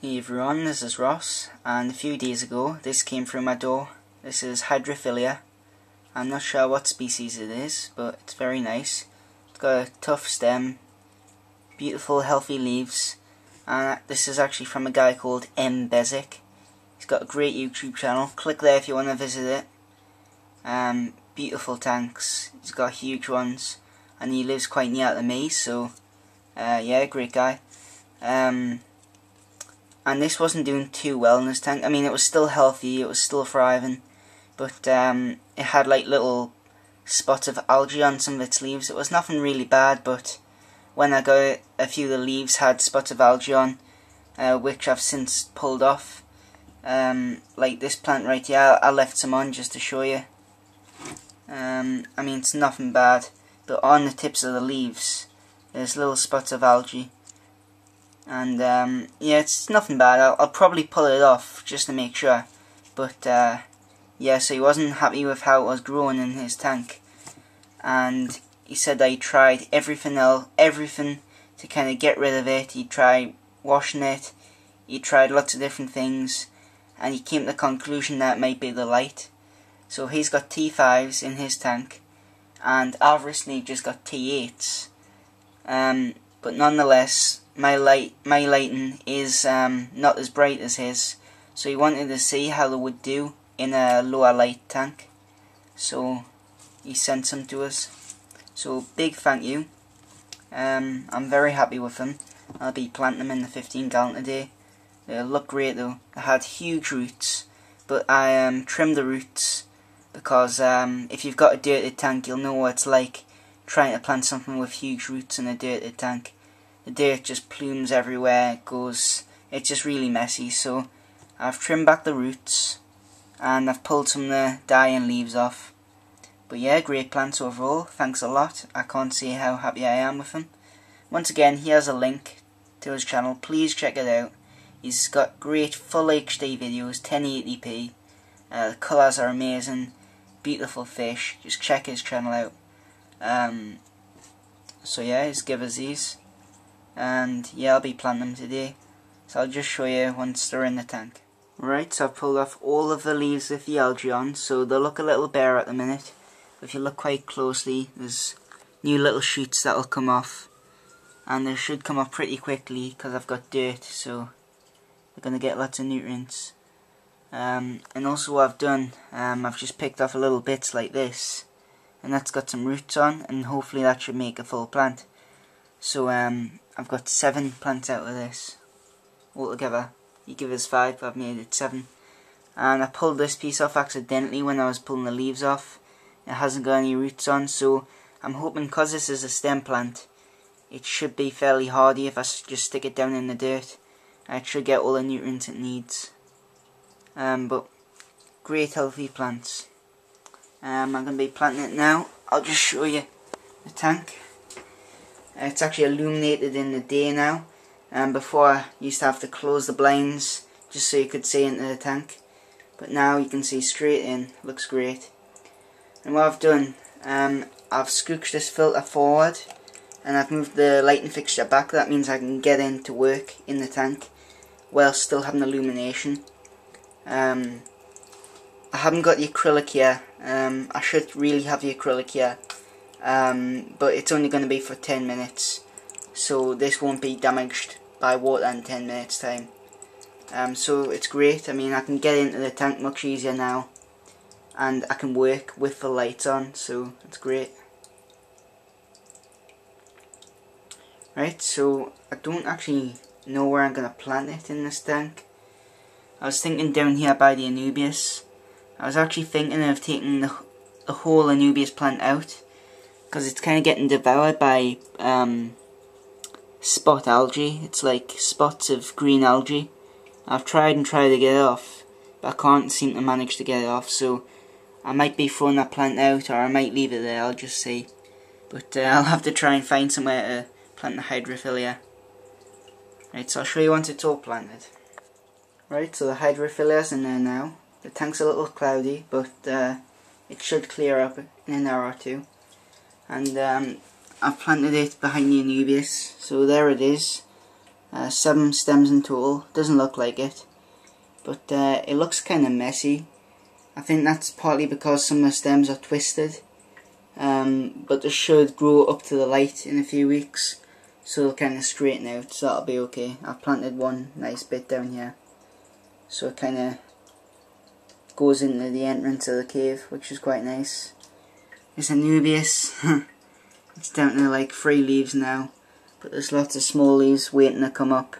Hey everyone, this is Ross, and a few days ago this came through my door. This is hygrophila. I'm not sure what species it is, but it's very nice. It's got a tough stem, beautiful healthy leaves, and this is actually from a guy called Basic. He's got a great YouTube channel. Click there if you want to visit it. Beautiful tanks. He's got huge ones, and he lives quite near to me, so yeah, great guy. And this wasn't doing too well in this tank. I mean, it was still healthy, it was still thriving, but it had like little spots of algae on some of its leaves. It was nothing really bad, but when I got it, a few of the leaves had spots of algae on, which I've since pulled off. Like this plant right here, I left some on just to show you. I mean, it's nothing bad, but on the tips of the leaves there's little spots of algae. And yeah, it's nothing bad. I'll probably pull it off just to make sure. But yeah, so he wasn't happy with how it was growing in his tank, and he said that he tried everything to kind of get rid of it. He tried washing it, he tried lots of different things, and he came to the conclusion that it might be the light. So he's got T5s in his tank, and I've recently just got T8s. But nonetheless, my lighting is not as bright as his, so he wanted to see how they would do in a lower light tank, so he sent some to us. So big thank you. I'm very happy with them. I'll be planting them in the 15 gallon today. They look great though. They had huge roots, but I trimmed the roots because if you've got a dirted tank, you'll know what it's like trying to plant something with huge roots in a dirted tank. The dirt just plumes everywhere, it's just really messy. So I've trimmed back the roots and I've pulled some of the dying leaves off. But yeah, great plants overall. Thanks a lot. I can't say how happy I am with them. Once again, here's a link to his channel. Please check it out. He's got great full HD videos, 1080p. The colours are amazing. Beautiful fish. Just check his channel out. So yeah, just give us these. And yeah, I'll be planting them today, so I'll just show you once they're in the tank. Right, so I've pulled off all of the leaves with the algae on, so they look a little bare at the minute. If you look quite closely, there's new little shoots that'll come off, and they should come off pretty quickly because I've got dirt, so they're going to get lots of nutrients. And also what I've done, I've just picked off a little bits like this, and that's got some roots on, and hopefully that should make a full plant. So I've got 7 plants out of this altogether. You give us 5, but I've made it 7. And I pulled this piece off accidentally when I was pulling the leaves off. It hasn't got any roots on, so I'm hoping because this is a stem plant, it should be fairly hardy if I just stick it down in the dirt. It should get all the nutrients it needs. But great healthy plants. I'm going to be planting it now. I'll just show you the tank. It's actually illuminated in the day now, and before I used to have to close the blinds just so you could see into the tank, but now you can see straight in. Looks great. And what I've done, I've scooched this filter forward and I've moved the lighting fixture back. That means I can get in to work in the tank while still having illumination. I haven't got the acrylic here. I should really have the acrylic here. But it's only going to be for 10 minutes, so this won't be damaged by water in 10 minutes time. So it's great. I mean, I can get into the tank much easier now, and I can work with the lights on, so it's great. Right, so I don't actually know where I'm going to plant it in this tank. I was thinking down here by the Anubias. I was actually thinking of taking the whole Anubias plant out, because it's kind of getting devoured by spot algae. It's like spots of green algae. I've tried to get it off, but I can't seem to manage to get it off, so I might be throwing that plant out, or I might leave it there. I'll just see. But I'll have to try and find somewhere to plant the hygrophila. Right, so I'll show you once it's all planted. Right, so the hygrophilia's in there now. The tank's a little cloudy, but it should clear up in an hour or two. And I've planted it behind the Anubias, so there it is. 7 stems in total. Doesn't look like it, but it looks kind of messy. I think that's partly because some of the stems are twisted, but they should grow up to the light in a few weeks, so they'll kind of straighten out, so that'll be okay. I've planted one nice bit down here, so it kind of goes into the entrance of the cave, which is quite nice. It's a Nubius. It's down to like 3 leaves now, but there's lots of small leaves waiting to come up.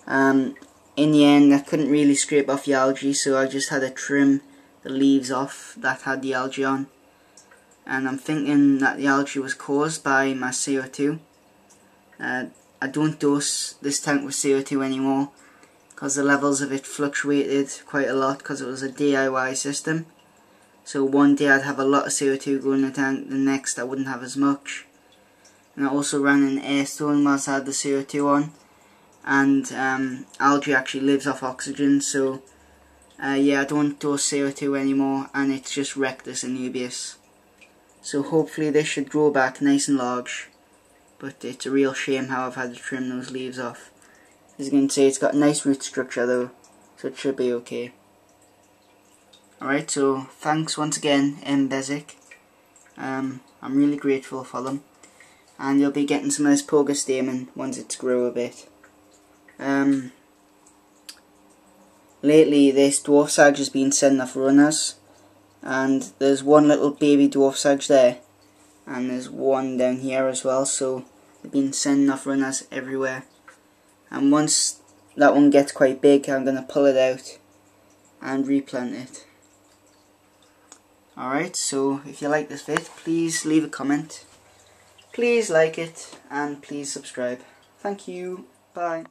In the end, I couldn't really scrape off the algae, so I just had to trim the leaves off that had the algae on. And I'm thinking that the algae was caused by my CO2. I don't dose this tank with CO2 anymore, because the levels of it fluctuated quite a lot because it was a DIY system. So one day I'd have a lot of CO2 going in the tank, the next I wouldn't have as much. And I also ran an air stone whilst I had the CO2 on. And algae actually lives off oxygen, so yeah, I don't dose CO2 anymore, and it's just wrecked this Anubius. So hopefully this should grow back nice and large, but it's a real shame how I've had to trim those leaves off. As you can see, it's got a nice root structure though, so it should be okay. Alright, so thanks once again, Bezic. I'm really grateful for them. And you'll be getting some of this Pogus Daemon once it's grown a bit. Lately this dwarf sage has been sending off runners, and there's one little baby dwarf sage there, and there's one down here as well, so they've been sending off runners everywhere. And once that one gets quite big, I'm going to pull it out and replant it. Alright, so if you like this vid, please leave a comment, please like it, and please subscribe. Thank you, bye.